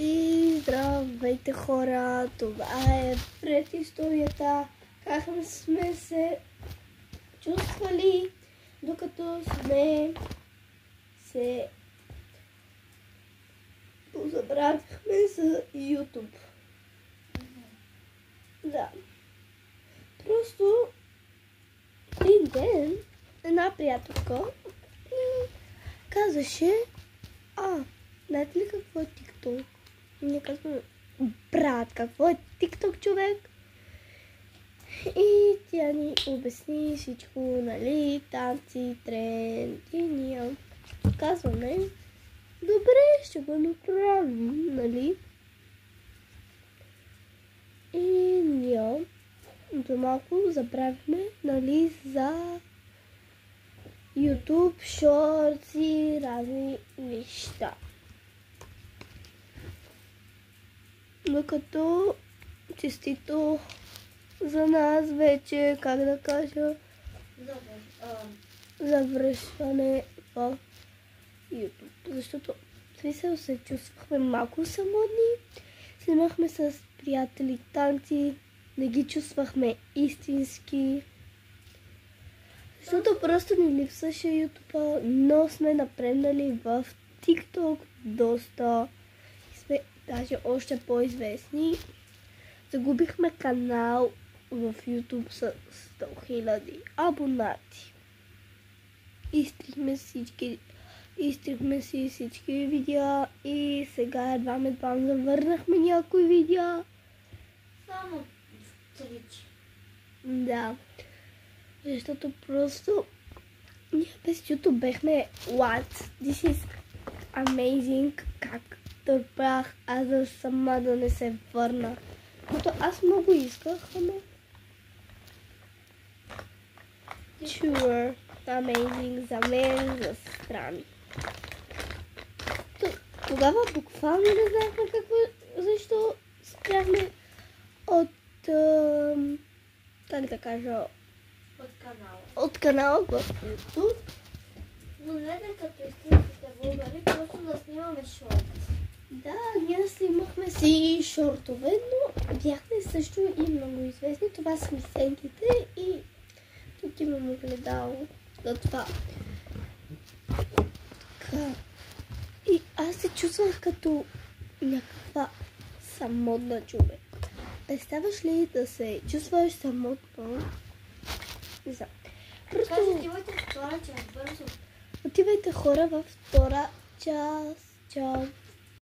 И здравейте хора, това е предисторията, как сме се чувствали, докато сме се позабравихме за YouTube. Да. Просто един ден една приятелка казаше, знаете ли какво е TikTok? Ние казваме, брат, какво е TikTok, човек? И тя ни обясни всичко, нали, танци, тренд, и ние казваме, добре, ще го направим, нали? И ние до малко забравихме, нали, за YouTube, Shorts и разни неща. Докато честито за нас вече, как да кажа, завършване в YouTube. Защото смисъл се чувствахме малко самотни, снимахме с приятели танци, не ги чувствахме истински. Защото просто ни липсваше YouTube, но сме напреднали в TikTok доста. Сме даже още по-известни. Загубихме канал в YouTube с 100 000 абонати. Изтрихме си всички видеа и сега едва завърнахме някои видеа. Само 3. Да. Защото просто ние без YouTube бехме what? This is amazing. Как търпях аз да сама да не се върна. Защото аз много исках, ама sure, amazing за мен, за сестра ми. Тогава буквално не знаехме защо спряхме от как да кажа, от канала в YouTube. Но не като истинските българи, просто да снимаме шорт. Да, ние снимахме си шортове, но бяхме също и много известни. Това са мисенките и тук имам огледало за това. Така. И аз се чувствах като някаква самотна човек. Представяш ли да се чувстваш самотно? Не знам. Просто отивайте в втора част, бързо. Отивайте хора във втора част. Чао!